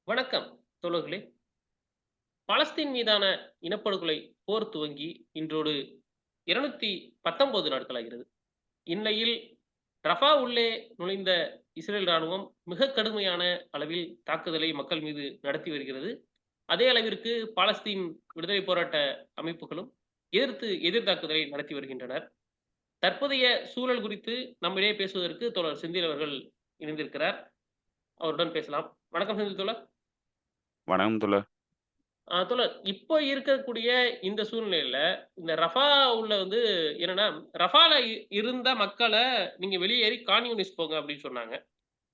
வணக்கம் தோழர்களே. பாலஸ்தீன் மீதான இனப்படுகொலை போர் துவங்கி இன்றோடு 219 நாட்களாகிறது. இந்நிலையில் ரஃபா உள்ளே நுழைந்த இஸ்ரேல் ராணுவம் மிக கடுமையான அளவில் தாக்குதலை மக்கள் மீது நடத்தி வருகிறது. அதே அளவிற்கு பாலஸ்தீன் விடுதலை போராட்ட அமைப்புகளும் எதிர் தாக்குதலை நடத்தி வருகின்றனர். தற்போதைய சூழல் குறித்து நம்மிடையே பேசுவதற்கு தோழர் செந்தில் அவர்கள் இணைந்திருக்கிறார். அவருடன் பேசலாம். வணக்கம் செந்தில் தோழர். வணக்கம் தோழர். தோழர், இப்போ இருக்கக்கூடிய இந்த சூழ்நிலையில, இந்த ரஃபா உள்ள வந்து என்னன்னா, ரஃபால இருந்த மக்கள நீங்க வெளியேறி கான் யூனிஸ் போங்க அப்படின்னு சொன்னாங்க.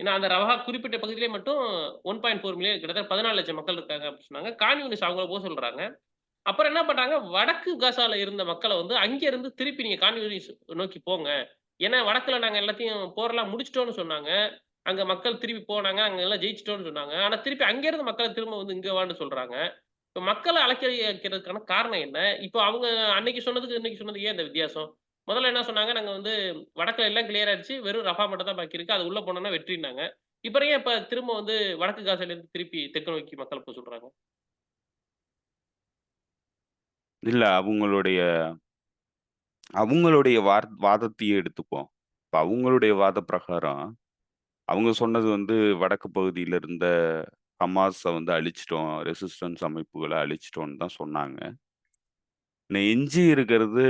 ஏன்னா, அந்த ரஃபா குறிப்பிட்ட பகுதியிலே மட்டும் 1.4 மில்லியன் கிட்டத்தட்ட 14,00,000 மக்கள் இருக்காங்க அப்படின்னு சொன்னாங்க. கான் யூனிஸ் அவங்கள சொல்றாங்க. அப்புறம் என்ன பண்றாங்க, வடக்கு காசால இருந்த மக்கள வந்து அங்க இருந்து திருப்பி நீங்க கான் யூனிஸ் நோக்கி போங்க. ஏன்னா, வடக்குல நாங்க எல்லாத்தையும் போரெல்லாம் முடிச்சுட்டோம்னு சொன்னாங்க. அங்க மக்கள் திருப்பி போனாங்க. அங்க எல்லாம் ஜெயிச்சுட்டோம்னு சொன்னாங்க. ஆனா, திருப்பி அங்க இருந்து மக்கள திரும்ப வந்து இங்க வான்னு சொல்றாங்க. இப்ப மக்கள அலைக்கழிக்கிறதுக்கான காரணம் என்ன? இப்போ அவங்க அன்னைக்கு சொன்னதுக்கு, இன்னைக்கு சொன்னதுக்கு ஏன் இந்த வித்தியாசம்? முதல்ல என்ன சொன்னாங்க, நாங்க வந்து வடக்குல எல்லாம் கிளியர் ஆயிடுச்சு. வெறும் ரஃபா மட்டும் தான் பாக்கி இருக்கு. அது உள்ள போனோம்னா வெற்றின்னாங்க. இப்ப திரும்ப வந்து வடக்கு காசாலேருந்து திருப்பி தெற்கு நோக்கி மக்கள சொல்றாங்க? இல்ல அவங்களுடைய அவங்களுடைய வாதத்தையே எடுத்துப்போம். இப்ப அவங்களுடைய வாத பிரகாரம், அவங்க சொன்னது வந்து வடக்கு பகுதியில இருந்த ஹமாஸ வந்து அழிச்சுட்டோம். ரெசிஸ்டன்ஸ் அமைப்புகள அழிச்சுட்டோம்ன்னு தான் சொன்னாங்க. எஞ்சி இருக்கிறது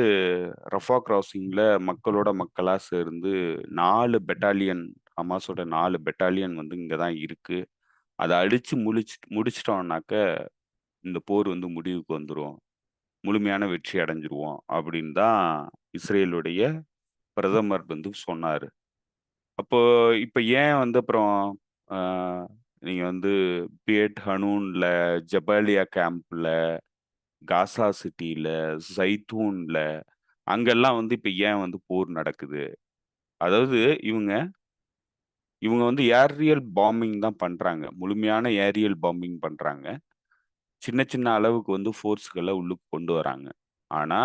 ரஃபா கிராசிங்ல மக்களோட மக்களா சேர்ந்து 4 பெட்டாலியன் ஹமாஸோட 4 பெட்டாலியன் வந்து இங்க தான் இருக்கு. அத அடிச்சு முடிச்சுட்டோம்னாக்க, இந்த போர் வந்து முடிவுக்கு வந்துரும். முழுமையான வெற்றி அடைஞ்சிருவோம் அப்படின்னு தான் இஸ்ரேலுடைய பிரதமர் வந்து சொன்னாரு. அப்போ இப்ப ஏன் வந்து அப்புறம் ஆ, நீங்க வந்து பியட் ஹனூன்ல, ஜபாலியா கேம்ப்ல, காசா சிட்டில, ஜைத்தூன்ல அங்கெல்லாம் வந்து இப்ப ஏன் வந்து போர் நடக்குது? அதாவது இவங்க இவங்க வந்து ஏரியல் பாம்பிங் தான் பண்றாங்க. முழுமையான ஏரியல் பாம்பிங் பண்றாங்க. சின்ன சின்ன அளவுக்கு வந்து ஃபோர்ஸ்கள உள்ளுக்கு கொண்டு வராங்க. ஆனா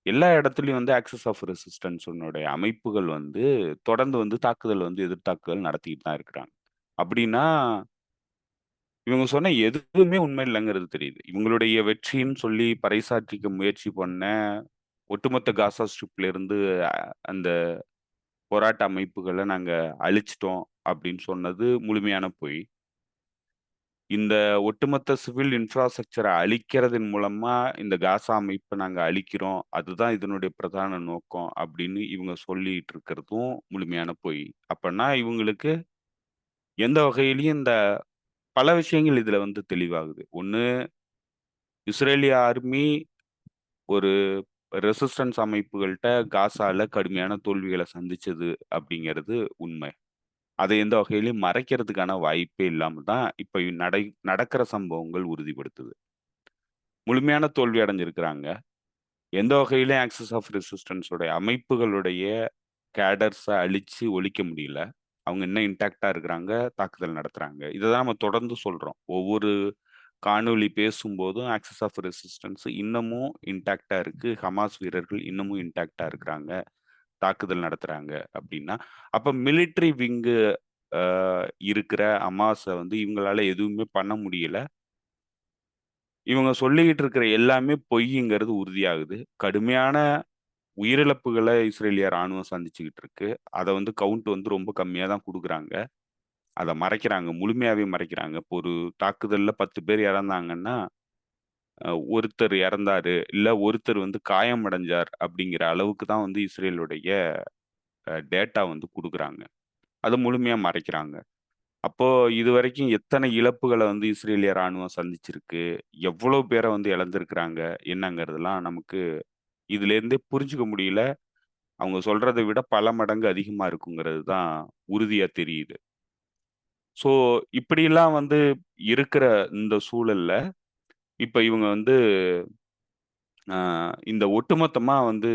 எல்லா இடத்துலயும் வந்து ஆக்ஸஸ் ஆஃப் ரெசிஸ்டன்ஸுனுடைய அமைப்புகள் வந்து தொடர்ந்து வந்து தாக்குதல் வந்து எதிர்த்தாக்குதல் நடத்திட்டு தான் இருக்கிறாங்க. அப்படின்னா, இவங்க சொன்ன எதுவுமே உண்மை இல்லங்கிறது தெரியுது. இவங்களுடைய வெற்றின்னு சொல்லி பறைசாற்றிக்க முயற்சி பண்ண ஒட்டுமொத்த காசா ஸ்ட்ரிப்ல இருந்து அ அந்த போராட்ட அமைப்புகள நாங்க அழிச்சுட்டோம் அப்படின்னு சொன்னது முழுமையான பொய். இந்த ஒட்டுமொத்த சிவில் இன்ஃப்ராஸ்ட்ரக்சர அழிக்கிறதன் மூலமா, இந்த காசா அமைப்ப நாங்க அழிக்கிறோம். அதுதான் இதனுடைய பிரதான நோக்கம் அப்படின்னு இவங்க சொல்லிட்டு இருக்கிறதும் முழுமையான பொய். அப்பன்னா இவங்களுக்கு எந்த வகையிலயும் இந்த பல விஷயங்கள் இதுல வந்து தெளிவாகுது. ஒண்ணு இஸ்ரேலிய ஆர்மி ஒரு ரெசிஸ்டன்ஸ் அமைப்புகள்ட்ட காசால கடுமையான தோல்விகள சந்திச்சது அப்படிங்கிறது உண்மை. அதை எந்த வகையிலயும் மறைக்கிறதுக்கான வாய்ப்பே இல்லாம தான் இப்ப நடக்கிற சம்பவங்கள் உறுதிப்படுத்துது. முழுமையான தோல்வி அடைஞ்சிருக்கிறாங்க. எந்த வகையிலயும் ஆக்ஸஸ் ஆஃப் ரெசிஸ்டன்ஸ் உடைய அமைப்புகளுடைய கேடர்ஸ அழிச்சு ஒழிக்க முடியல. அவங்க இன்னும் இன்டாக்ட்டா இருக்கிறாங்க. தாக்குதல் நடத்துறாங்க. இத தான் நம்ம தொடர்ந்து சொல்றோம். ஒவ்வொரு காணொளி பேசும்போதும் ஆக்ஸஸ் ஆஃப் ரெசிஸ்டன்ஸ் இன்னமும் இன்டாக்ட்டா இருக்கு. ஹமாஸ் வீரர்கள் இன்னமும் இன்டாக்ட்டா இருக்கிறாங்க. தாக்குதல் நடத்துறாங்க அப்டின்னா, அப்ப மிலிட்டரி விங்கு அ இருக்கிற ஹமாஸ வந்து இவங்களால எதுவுமே பண்ண முடியல. இவங்க சொல்லிக்கிட்டு இருக்கிற எல்லாமே பொய்ங்கிறது உறுதியாகுது. கடுமையான உயிரிழப்புகள இஸ்ரேலிய ராணுவம் சந்திச்சுக்கிட்டு இருக்கு. அத வந்து கவுண்ட் வந்து ரொம்ப கம்மியா தான் குடுக்குறாங்க. அத மறைக்கிறாங்க. முழுமையாவே மறைக்கிறாங்க. இப்போ ஒரு தாக்குதல்ல 10 பேர் இறந்தாங்கன்னா, ஒருத்தர் இறந்தாரு, இல்ல ஒருத்தர் வந்து காயமடைஞ்சார் அப்படிங்கிற அளவுக்கு தான் வந்து இஸ்ரேலுடைய டேட்டா வந்து குடுக்குறாங்க. அத முழுமையா மறைக்கிறாங்க. அப்போ இதுவரைக்கும் எத்தனை இழப்புகள வந்து இஸ்ரேலிய ராணுவம் சந்திச்சிருக்கு? எவ்வளோ பேர வந்து இழந்திருக்கிறாங்க? என்னங்கிறதெல்லாம் நமக்கு இதுலேருந்தே புரிஞ்சுக்க முடியல. அவங்க சொல்றத விட பல மடங்கு அதிகமா இருக்குங்கிறது தான் உறுதியா தெரியுது. ஸோ, இப்படியெல்லாம் வந்து இருக்கிற இந்த சூழல்ல, இப்ப இவங்க வந்து அ இந்த ஒட்டுமொத்தமா வந்து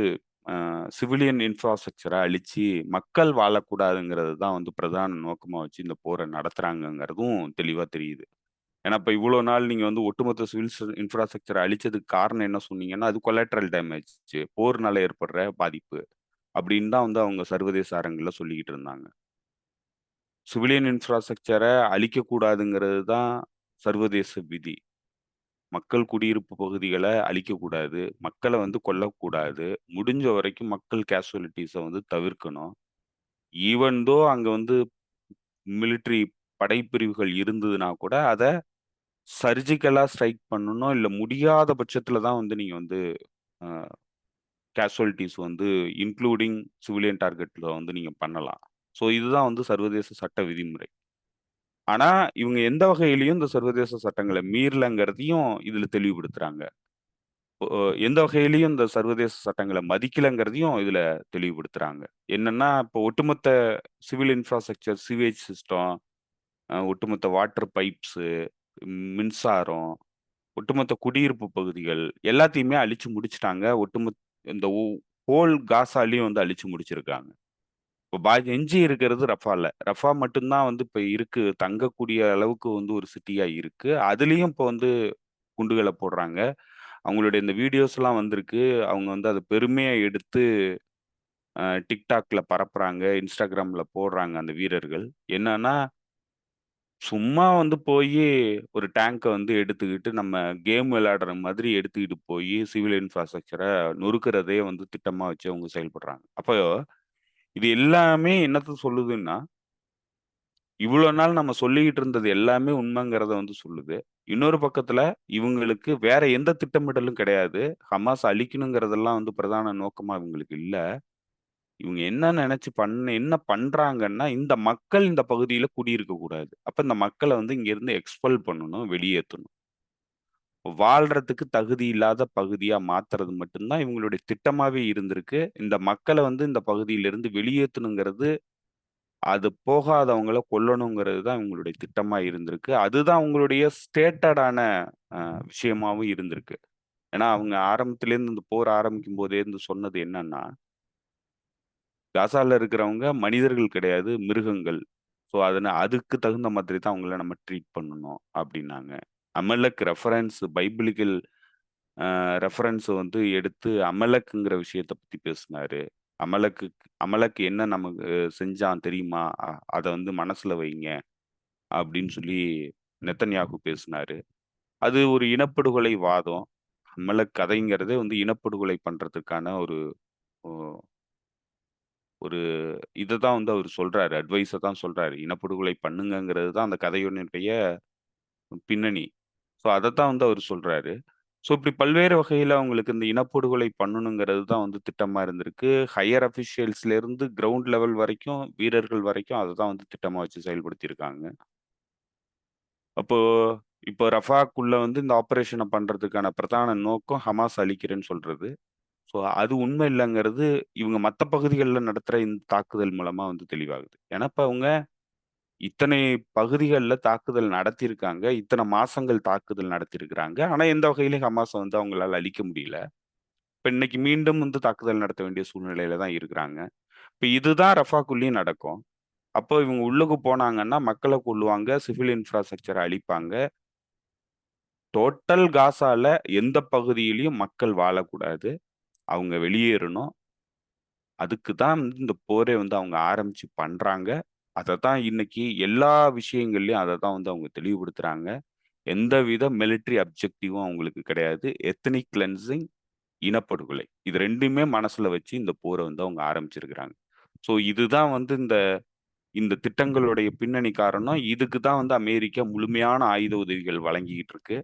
சிவிலியன் இன்ஃப்ராஸ்ட்ரக்சர அழிச்சு, மக்கள் வாழக்கூடாதுங்கிறது தான் வந்து பிரதான நோக்கமா வச்சு இந்த போர நடத்துறாங்கங்கிறதும் தெளிவா தெரியுது. ஏன்னா, இப்ப இவ்வளோ நாள் நீங்க வந்து ஒட்டுமொத்த சிவில் இன்ஃப்ராஸ்ட்ரக்சர அழிச்சதுக்கு காரணம் என்ன சொன்னீங்கன்னா, அது கொலாட்ரல் டேமேஜ் போர்னால ஏற்படுற பாதிப்பு. அப்படின்னு தான் வந்து அவங்க சர்வதேச அரங்குல சொல்லிக்கிட்டு இருந்தாங்க. சிவிலியன் இன்ஃப்ராஸ்ட்ரக்சர அழிக்கக்கூடாதுங்கிறது தான் சர்வதேச விதி. மக்கள் குடியிருப்பு பகுதிகள அழிக்கக்கூடாது. மக்கள வந்து கொல்லக்கூடாது. முடிஞ்ச வரைக்கும் மக்கள் கேஷுவாலிட்டீஸ வந்து தவிர்க்கணும். ஈவன் தோ அங்க வந்து மிலிட்டரி படைப்பிரிவுகள் இருந்ததுன்னா கூட, அத சர்ஜிக்கலா ஸ்ட்ரைக் பண்ணணும். இல்ல முடியாத பட்சத்தில தான் வந்து நீங்க வந்து அ கேஷுவாலிட்டீஸ் வந்து இன்க்ளூடிங் சிவிலியன் டார்கெட்ல வந்து நீங்க பண்ணலாம். ஸோ இதுதான் வந்து சர்வதேச சட்ட விதிமுறை. ஆனா, இவங்க எந்த வகையிலயும் இந்த சர்வதேச சட்டங்கள மீறலங்கிறதையும் இதுல தெளிவுபடுத்துறாங்க. ஒ எந்த வகையிலயும் இந்த சர்வதேச சட்டங்கள மதிக்கலங்கிறதையும் இதுல தெளிவுபடுத்துறாங்க. என்னன்னா, இப்போ ஒட்டுமொத்த சிவில் இன்ஃப்ராஸ்ட்ரக்சர், சிவேஜ் சிஸ்டம், ஒட்டுமொத்த வாட்டர் பைப்ஸு, மின்சாரம், ஒட்டுமொத்த குடியிருப்பு பகுதிகள் எல்லாத்தையுமே அழிச்சு முடிச்சுட்டாங்க. இந்த ஹோல் காசாலயும் வந்து அழிச்சு முடிச்சிருக்காங்க. இப்போ எஞ்சி இருக்கிறது ரஃபால. ரஃபா மட்டும் தான் வந்து இப்ப இருக்கு. தங்கக்கூடிய அளவுக்கு வந்து ஒரு சிட்டியா இருக்கு. அதுலயும் இப்போ வந்து குண்டுகள போடுறாங்க. அவங்களுடைய இந்த வீடியோஸ்லாம் வந்திருக்கு. அவங்க வந்து அத பெருமையா எடுத்து TikTokல பரப்புறாங்க. Instagramல போடுறாங்க அந்த வீரர்கள். என்னன்னா, சும்மா வந்து போயி ஒரு டேங்க்க வந்து எடுத்துக்கிட்டு நம்ம கேம் விளையாடுற மாதிரி எடுத்துக்கிட்டு போயி சிவில் இன்ஃப்ராஸ்ட்ரக்சர நொறுக்குறதே வந்து திட்டமா வச்சு அவங்க செயல்படுறாங்க. அப்போ இது எல்லாமே என்னத்த சொல்லுதுன்னா, இவ்வளோ நாள் நம்ம சொல்லிக்கிட்டு இருந்தது எல்லாமே உண்மைங்கிறத வந்து சொல்லுது. இன்னொரு பக்கத்துல இவங்களுக்கு வேற எந்த திட்டமிடலும் கிடையாது. ஹமாஸ் அழிக்கணுங்கிறதெல்லாம் வந்து பிரதான நோக்கமா இவங்களுக்கு இல்ல. இவங்க என்ன நெனச்சு என்ன பண்றாங்கன்னா, இந்த மக்கள் இந்த பகுதியில குடியிருக்க கூடாது. அப்ப இந்த மக்கள வந்து இங்கேருந்து எக்ஸ்பெல் பண்ணணும், வெளியேத்தணும். வாழ்றதுக்கு தகுதி இல்லாத பகுதியா மாத்துறது மட்டும் தான் இவங்களுடைய திட்டமாவே இருந்திருக்கு. இந்த மக்கள வந்து இந்த பகுதியிலிருந்து வெளியேத்தணுங்கிறது அது போகாதவங்கள கொல்லணுங்கிறது தான் இவங்களுடைய திட்டமா இருந்திருக்கு. அதுதான் உங்களுடைய ஸ்டேட்டடான அ விஷயமாவும் இருந்திருக்கு. ஏன்னா, அவங்க ஆரம்பத்திலேருந்து இந்த போர் ஆரம்பிக்கும்போதே இருந்து சொன்னது என்னன்னா, காசால இருக்கிறவங்க மனிதர்கள் கிடையாது, மிருகங்கள். ஸோ, அதுக்கு தகுந்த மாதிரி தான் அவங்கள நம்ம ட்ரீட் பண்ணணும் அப்டின்னாங்க. அமலக் ரெஃபரன்ஸ் பைபிளிக்கல் ரெஃபரன்ஸ் வந்து எடுத்து அமலக்ங்கிற விஷயத்த பத்தி பேசினாரு. அமலக்கு அமலக் என்ன நமக்கு செஞ்சான் தெரியுமா? அத வந்து மனசுல வைங்க. அப்படின்னு சொல்லி நெத்தன்யாகு பேசினாரு. அது ஒரு இனப்படுகொலை வாதம். அமலக் கதைங்கிறதே வந்து இனப்படுகொலை பண்றதுக்கான ஒரு ஒ ஒரு இத தான் வந்து அவரு சொல்றாரு. அட்வைஸ தான் சொல்றாரு. இனப்படுகொலை பண்ணுங்கங்கிறது தான் அந்த கதையினுடைய பின்னணி. ஸோ அதத்தான் வந்து அவரு சொல்றாரு. ஸோ இப்படி பல்வேறு வகையில அவங்களுக்கு இந்த இனப்படுகொலை பண்ணணுங்கிறது தான் வந்து திட்டமா இருந்திருக்கு. ஹையர் அஃபிஷியல்ஸ்ல இருந்து கிரவுண்ட் லெவல் வரைக்கும், வீரர்கள் வரைக்கும் அததான் வந்து திட்டமா வச்சு செயல்படுத்தியிருக்காங்க. அப்போ இப்போ ரஃபாக்குள்ள வந்து இந்த ஆப்பரேஷன பண்றதுக்கான பிரதான நோக்கம் ஹமாஸ் அழிக்கிறேன்னு சொல்றது. ஸோ அது உண்மை இல்லங்கிறது இவங்க மத்த பகுதிகள்ல நடத்துற இந்த தாக்குதல் மூலமா வந்து தெளிவாகுது. ஏன்னா, இப்ப அவங்க இத்தனை பகுதிகள்ல தாக்குதல் நடத்தியிருக்காங்க. இத்தன மாசங்கள் தாக்குதல் நடத்தியிருக்கிறாங்க. ஆனா, எந்த வகையிலும் ஹமாஸ வந்து அவங்களால அழிக்க முடியல. இப்ப இன்னைக்கு மீண்டும் வந்து தாக்குதல் நடத்த வேண்டிய சூழ்நிலையில தான் இருக்கிறாங்க. இப்ப இதுதான் ரஃபாக்குள்ளயும் நடக்கும். அப்போ இவங்க உள்ளுக்கு போனாங்கன்னா, மக்கள கொல்லுவாங்க, சிவில் இன்ஃப்ராஸ்ட்ரக்சர அழிப்பாங்க. டோட்டல் காசால எந்த பகுதியிலயும் மக்கள் வாழக்கூடாது. அவங்க வெளியேறணும். அதுக்கு தான் வந்து இந்த போரே வந்து அவங்க ஆரம்பிச்சு பண்றாங்க. அதத்தான் இன்னைக்கு எல்லா விஷயங்கள்லயும் அதத்தான் வந்து அவங்க தெளிவுபடுத்துறாங்க. எந்தவித மிலிட்டரி அப்ஜெக்டிவும் அவங்களுக்கு கிடையாது. எத்னிக் கிளென்சிங், இனப்படுகொலை. இது 2மே மனசுல வச்சு இந்த போர வந்து அவங்க ஆரம்பிச்சிருக்கிறாங்க. ஸோ இதுதான் வந்து இந்த இந்த திட்டங்களுடைய பின்னணி காரணம். இதுக்கு தான் வந்து அமெரிக்கா முழுமையான ஆயுத உதவிகள் வழங்கிக்கிட்டு இருக்கு.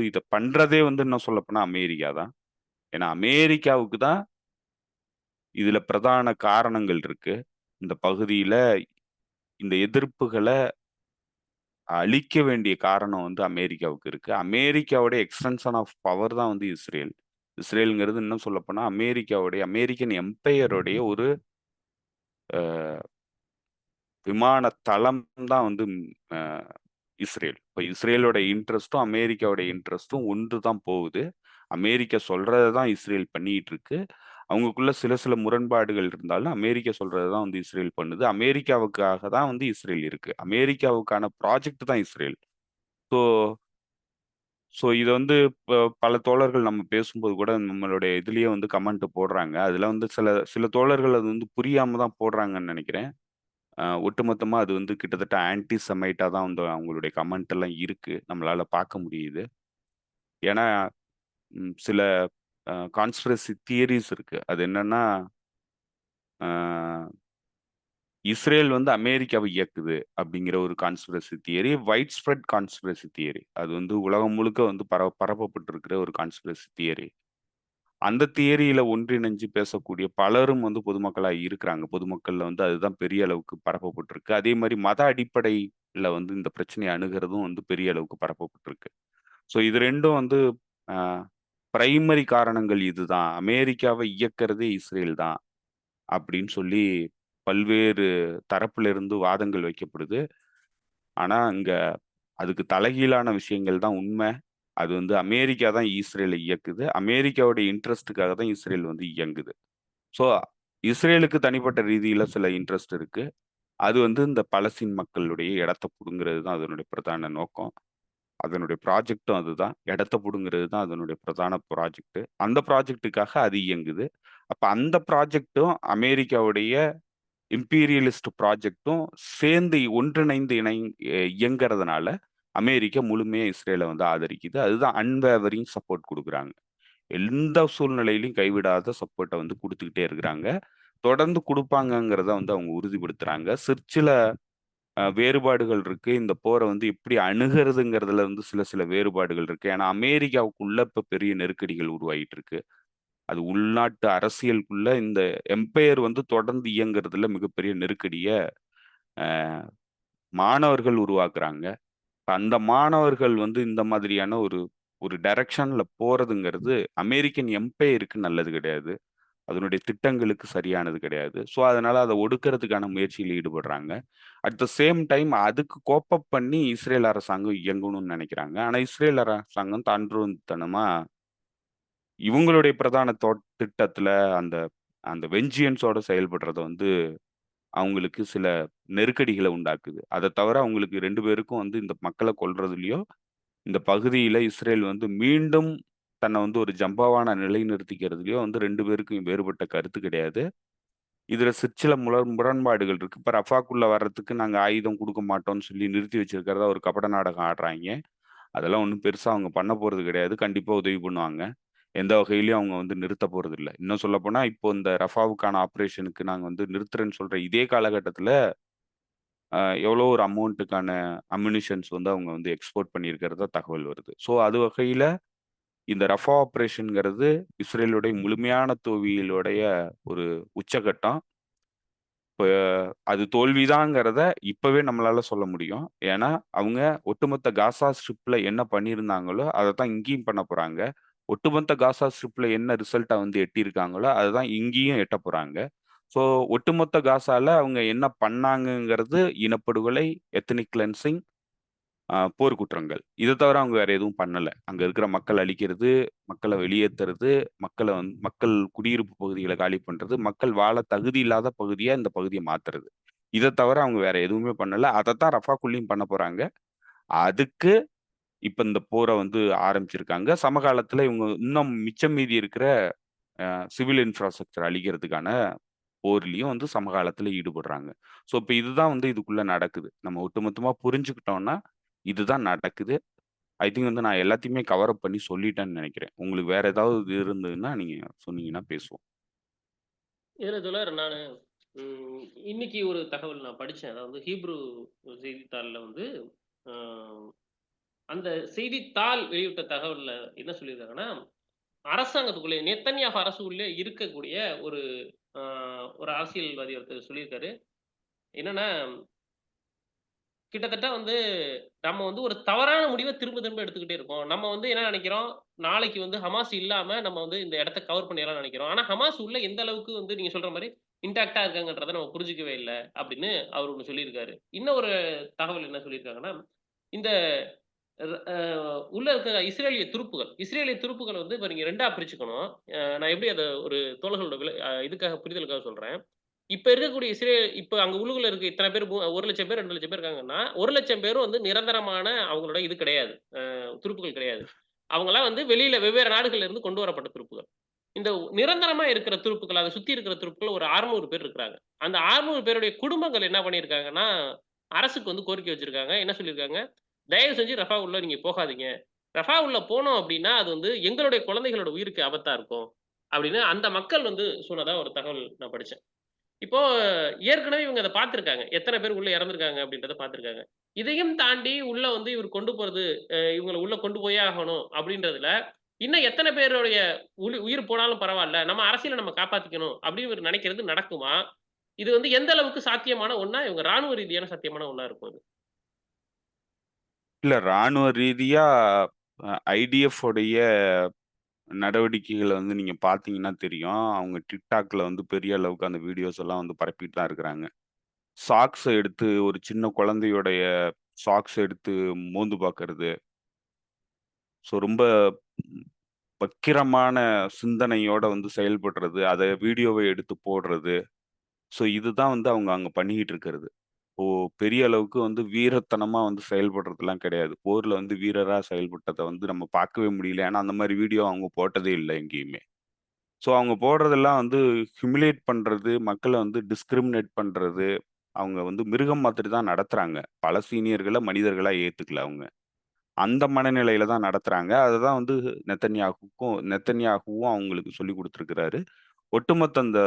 இத பண்றதே வந்து இன்னும் சொல்லப்போனா அமெரிக்கா தான். ஏன்னா அமெரிக்காவுக்கு தான் இதுல பிரதான காரணங்கள் இருக்கு. இந்த பகுதியில இந்த எதிர்ப்புகள அழிக்க வேண்டிய காரணம் வந்து அமெரிக்காவுக்கு இருக்கு. அமெரிக்காவுடைய எக்ஸ்டென்ஷன் ஆஃப் பவர் தான் வந்து இஸ்ரேல். இஸ்ரேல்ங்கிறது இன்னும் சொல்லப்போனா அமெரிக்கன் எம்பையருடைய ஒரு விமான தளம் தான் வந்து அ இஸ்ரேல். இப்ப இஸ்ரேலோட இன்ட்ரெஸ்ட்டும், அமெரிக்காவோட இன்ட்ரெஸ்ட்டும் ஒன்று தான் போகுது. அமெரிக்கா சொல்றத தான் இஸ்ரேல் பண்ணிட்டு இருக்கு. அவங்களுக்குள்ள சில முரண்பாடுகள் இருந்தாலும், அமெரிக்கா சொல்றத தான் வந்து இஸ்ரேல் பண்ணுது. அமெரிக்காவுக்காக தான் வந்து இஸ்ரேல் இருக்கு. அமெரிக்காவுக்கான ப்ராஜெக்ட் தான் இஸ்ரேல். ஸோ ஸோ இத வந்து பல தோழர்கள் நம்ம பேசும்போது கூட நம்மளுடைய இதுலயே வந்து கமெண்ட் போடுறாங்க. அதுல வந்து சில சில தோழர்கள் அது வந்து புரியாம தான் போடுறாங்கன்னு நெனைக்கிறேன். ஒட்டுமொத்தமா அது வந்து கிட்டத்தட்ட ஆன்டி செமைட்டா தான் வந்து அவங்களுடைய கமெண்ட் எல்லாம் இருக்கு. நம்மளால பார்க்க முடியுது. ஏன்னா, சில கான்ஸ்பிரசி தியரீஸ் இருக்கு. அது என்னன்னா, அ இஸ்ரேல் வந்து அமெரிக்காவை இயக்குது அப்படிங்கிற ஒரு conspiracy theory, white spread conspiracy theory. அது வந்து உலகம் முழுக்க வந்து பரப்பப்பட்டிருக்கிற ஒரு கான்ஸ்பிரசி தியரி. அந்த தியரியில ஒன்றிணைஞ்சு பேசக்கூடிய பலரும் வந்து பொதுமக்களா இருக்கிறாங்க. பொதுமக்கள்ல வந்து அதுதான் பெரிய அளவுக்கு பரப்பப்பட்டிருக்கு. அதே மாரி மத அடிப்படையில வந்து இந்த பிரச்சனைய அணுகுறதும் வந்து பெரிய அளவுக்கு பரப்பப்பட்டிருக்கு. ஸோ இது 2ம் வந்து அ பிரைமரி காரணங்கள் இதுதான். அமெரிக்காவ இயக்குறதே இஸ்ரேல் தான். அப்படின்னு சொல்லி பல்வேறு தரப்பிலிருந்து வாதங்கள் வைக்கப்படுது. ஆனா, அங்க அதுக்கு தலைகீழான விஷயங்கள் தான் உண்மை. அது வந்து அமெரிக்கா தான் இஸ்ரேல இயக்குது. அமெரிக்காவுடைய இன்ட்ரெஸ்ட்டுக்காக தான் இஸ்ரேல் வந்து இயங்குது. ஸோ, இஸ்ரேலுக்கு தனிப்பட்ட ரீதியில சில இன்ட்ரெஸ்ட் இருக்கு. அது வந்து இந்த பலஸ்தீன் மக்களுடைய இடத்த புடுங்குறது தான் அதனுடைய பிரதான நோக்கம். அதனுடைய ப்ராஜெக்டும் அதுதான். இடத்த புடுங்குறது தான் அதனுடைய பிரதான ப்ராஜெக்ட். அந்த ப்ராஜெக்ட்டுக்காக அது இயங்குது. அப்ப அந்த ப்ராஜெக்ட்டும் அமெரிக்காவுடைய இம்பீரியலிஸ்ட் ப்ராஜெக்ட்டும் சேர்ந்து ஒன்றிணைந்து இயங்குறதுனால, அமெரிக்கா முழுமையா இஸ்ரேல வந்து ஆதரிக்குது. அதுதான் அன்வேவரிங் சப்போர்ட் குடுக்குறாங்க. எந்த சூழ்நிலையிலும் கைவிடாத சப்போர்ட்ட வந்து குடுத்துக்கிட்டே இருக்கிறாங்க. தொடர்ந்து குடுப்பாங்கங்கிறத வந்து அவங்க உறுதிப்படுத்துறாங்க. சிற்சில வேறுபாடுகள் இருக்கு. இந்த போர வந்து எப்படி அணுகுறதுங்கிறதுல வந்து சில சில வேறுபாடுகள் இருக்கு. ஏன்னா, அமெரிக்காவுக்குள்ள இப்ப பெரிய நெருக்கடிகள் உருவாகிட்டு இருக்கு. அது உள்நாட்டு அரசியலுக்குள்ள இந்த எம்பையர் வந்து தொடர்ந்து இயங்குறதுல மிகப்பெரிய நெருக்கடிய அ மாணவர்கள் உருவாக்குறாங்க. அந்த மாணவர்கள் வந்து இந்த மாதிரியான ஒரு ஒரு டைரக்ஷன்ல போறதுங்கிறது அமெரிக்கன் எம்பையருக்கு நல்லது கிடையாது. அதனுடைய திட்டங்களுக்கு சரியானது கிடையாது. ஸோ, அதனால அத ஒடுக்குறதுக்கான முயற்சியில ஈடுபடுறாங்க. அட் த சேம் டைம் அதுக்கு கோப் அப் பண்ணி இஸ்ரேல் அரசாங்கம் இயங்கணும்னு நெனைக்கிறாங்க. ஆனா, இஸ்ரேல் அரசாங்கம் தான்றுதனமா இவங்களுடைய பிரதான திட்டத்துல அந்த அந்த வெஞ்சியன்ஸோட செயல்படுறத வந்து அவங்களுக்கு சில நெருக்கடிகள உண்டாக்குது. அத தவிர அவங்களுக்கு 2 பேருக்கும் வந்து இந்த மக்கள கொல்றதுலயோ, இந்த பகுதியில இஸ்ரேல் வந்து மீண்டும் தன்னை வந்து ஒரு ஜம்பாவானா நிலைநிறுத்திக்கிறதுலயோ வந்து 2 பேருக்கும் வேறுபட்ட கருத்து கிடையாது. இதுல சிற்சில முரண்பாடுகள் இருக்கு. இப்ப ரஃபாக்குள்ள வர்றதுக்கு நாங்க ஆயுதம் குடுக்க மாட்டோம்ன்னு சொல்லி நிறுத்தி வச்சிருக்கிறதா ஒரு கபட நாடகம் ஆடுறாய்ங்க. அதெல்லாம் ஒண்ணும் பெருசா அவங்க பண்ண போறது கிடையாது. கண்டிப்பா உதவி பண்ணுவாங்க. எந்த வகையிலயும் அவங்க வந்து நிறுத்த போறதில்ல. இன்னும் சொல்லப்போனா, இப்போ இந்த ரஃபாவுக்கான ஆப்பரேஷனுக்கு நாங்க வந்து நிறுத்துறேன்னு சொல்ற இதே காலகட்டத்தில, எவ்வளோ ஒரு அமௌண்ட்டுக்கான அம்யூனிஷன்ஸ் வந்து அவங்க வந்து எக்ஸ்போர்ட் பண்ணியிருக்கிறதா தகவல் வருது. ஸோ, அது வகையில இந்த ரஃபா ஆப்பரேஷன்ங்கிறது இஸ்ரேலுடைய முழுமையான தோல்வியிலுடைய ஒரு உச்சகட்டம். இப்ப அது தோல்விதாங்கிறத இப்பவே நம்மளால சொல்ல முடியும். ஏன்னா, அவங்க ஒட்டுமொத்த காசா ஸ்ட்ரிப்ல என்ன பண்ணியிருந்தாங்களோ, அதத்தான் இங்கேயும் பண்ண போறாங்க. ஒட்டுமொத்த காசா ஸ்ட்ரிப்ல என்ன ரிசல்ட்ட வந்து எட்டியிருக்காங்களோ, அததான் இங்கேயும் எட்டப் போறாங்க. ஸோ, ஒட்டுமொத்த காசால அவங்க என்ன பண்ணாங்கங்கிறது இனப்படுகொலை, எத்னிக் கிளென்சிங், போர்க்குற்றங்கள். இத தவிர அவங்க வேற எதுவும் பண்ணல. அங்க இருக்கிற மக்கள் அழிக்கிறது, மக்கள வெளியேத்துறது, மக்கள் குடியிருப்பு பகுதிகள காலி பண்றது, மக்கள் வாழ தகுதி இல்லாத பகுதியா இந்த பகுதிய மாத்துறது. இத தவிர அவங்க வேற எதுவுமே பண்ணல. அதத்தான் ரஃபாக்குள்ளயும் பண்ண போறாங்க. அதுக்கு இப்ப இந்த போர வந்து ஆரம்பிச்சிருக்காங்க. சமகாலத்துல இவங்க இன்னும் மிச்சம் மீதி இருக்கிற சிவில் இன்ஃப்ராஸ்ட்ரக்சர் அழிக்கிறதுக்கான போர்லயும் வந்து சமகாலத்துல ஈடுபடுறாங்க. ஸோ, இப்ப இதுதான் வந்து இதுக்குள்ள நடக்குது. நம்ம ஒட்டுமொத்தமா புரிஞ்சுக்கிட்டோம்னா, இதுதான் நடக்குது. ஐ திங்க் வந்து நான் எல்லாத்தையுமே கவர் அப் பண்ணி சொல்லிட்டேன்னு நெனைக்கிறேன். உங்களுக்கு வேற ஏதாவது இருந்ததுன்னா, நீங்க சொன்னீங்கன்னா பேசுவோம். இதுல தோழர் நானு இன்னைக்கு ஒரு தகவல் நான் படிச்சேன். அதாவது ஹீப்ரு செய்தித்தாள்ல வந்து, அ அந்த செய்தித்தாள் வெளியிட்ட தகவல்ல என்ன சொல்லியிருக்காங்கன்னா, அரசாங்கத்துக்குள்ளே நெத்தன்யாகு அரசு உள்ளே இருக்கக்கூடிய ஒரு அ ஒரு அரசியல்வாதி ஒருத்தர் சொல்லியிருக்காரு. என்னன்னா, கிட்டத்தட்ட வந்து நம்ம வந்து ஒரு தவறான முடிவ திரும்ப திரும்ப எடுத்துக்கிட்டே இருக்கோம். நம்ம வந்து என்ன நெனைக்கிறோம், நாளைக்கு வந்து ஹமாஸ் இல்லாம நம்ம வந்து இந்த இடத்த கவர் பண்ணிறலாம்னு நெனைக்கிறோம். ஆனா ஹமாஸ் உள்ள எந்த அளவுக்கு வந்து நீங்க சொல்ற மாரி இன்டாக்ட்டா இருக்காங்கன்றத நம்ம புரிஞ்சுக்கவே இல்ல, அப்படின்னு அவரு ஒண்ணு சொல்லியிருக்காரு. இன்னும் ஒரு தகவல் என்ன சொல்லியிருக்காங்கன்னா, இந்த ர அ உள்ள இருக்கிற இஸ்ரேலிய துருப்புகள் வந்து இப்ப நீங்க 2ஆ பிரிச்சுக்கணும். நான் எப்படி அத ஒரு தோழர்களோட இதுக்காக புரிதலுக்காக சொல்றேன். இப்ப இருக்கக்கூடிய இப்ப அங்க உள்ளுக்குள்ள இருக்க இத்தன பேர் 1,00,000 பேர், 2,00,000 பேர் இருக்காங்கன்னா, 1,00,000 பேரும் வந்து நிரந்தரமான அவங்களோட கிடையாது. துருப்புகள் கிடையாது. அவங்கலாம் வந்து வெளியில வெவ்வேறு நாடுகள்ல இருந்து கொண்டு வரப்பட்ட துருப்புகள். இந்த நிரந்தரமா இருக்கிற துருப்புக்கள், அத சுத்தி இருக்கிற துருப்புக்கள் ஒரு 600 பேர் இருக்கிறாங்க. அந்த 600 பேருடைய குடும்பங்கள் என்ன பண்ணியிருக்காங்கன்னா, அரசுக்கு வந்து கோரிக்கை வச்சிருக்காங்க. என்ன சொல்லியிருக்காங்க, "தயவு செஞ்சு ரஃபா உள்ள நீங்க போகாதீங்க. ரஃபா உள்ள போனோம் அப்டின்னா, அது வந்து எங்களுடைய குழந்தைகளோட உயிருக்கு ஆபத்தா இருக்கும்." அப்படின்னு அந்த மக்கள் வந்து சொன்னதா ஒரு தகவல் நான் படிச்சேன். இப்போ ஏற்கனவே இவங்க அத பார்த்துருக்காங்க. எத்தன பேர் உள்ள இறந்திருக்காங்க அப்படின்றத பார்த்துருக்காங்க. இதையும் தாண்டி உள்ள வந்து இவரு கொண்டு போறது, இவங்கள உள்ள கொண்டு போயே ஆகணும் அப்படின்றதுல, இன்னும் எத்தன பேருடைய உயிர் போனாலும் பரவால்ல. நம்ம அரசியல நம்ம காப்பாத்திக்கணும் அப்படின்னு இவரு நினைக்கிறது நடக்குமா? இது வந்து எந்த அளவுக்கு சாத்தியமான ஒண்ணா, இவங்க ராணுவ ரீதியான சாத்தியமான ஒண்ணா இருக்கும் இது? இல்ல ராணுவ ரீதியா ஐடிஎஃப் உடைய நடவடிக்கைகள வந்து நீங்க பார்த்தீங்கன்னா தெரியும். அவங்க TikTokல வந்து பெரிய அளவுக்கு அந்த வீடியோஸ் எல்லாம் வந்து பரப்பிட்டு தான் இருக்கிறாங்க. சாக்ஸ எடுத்து ஒரு சின்ன குழந்தையுடைய சாக்ஸ் எடுத்து மோந்து பார்க்கறது. ஸோ ரொம்ப ம் வக்கிரமான சிந்தனையோட வந்து செயல்படுறது. அத வீடியோவ எடுத்து போடுறது. ஸோ இதுதான் வந்து அவங்க அங்க பண்ணிக்கிட்டு இருக்கிறது. இப்போ பெரிய அளவுக்கு வந்து வீரத்தனமா வந்து செயல்படுறதுலாம் கிடையாது. போர்ல வந்து வீரரா செயல்பட்டத வந்து நம்ம பார்க்கவே முடியல. ஏன்னா, அந்த மாரி வீடியோ அவங்க போட்டதே இல்ல எங்கேயுமே. ஸோ அவங்க போடுறதெல்லாம் வந்து ஹியூமிலியேட் பண்றது, மக்கள வந்து டிஸ்கிரிமினேட் பண்றது. அவங்க வந்து மிருகம் மாதிரி தான் நடத்துறாங்க. பலஸ்தீனியர்கள மனிதர்களா ஏத்துக்கல அவங்க. அந்த மனநிலையில தான் நடத்துறாங்க. அததான் வந்து நெத்தன்யாகுவும் அவங்களுக்கு சொல்லிக் குடுத்திருக்கிறாரு. ஒட்டுமொத்த அந்த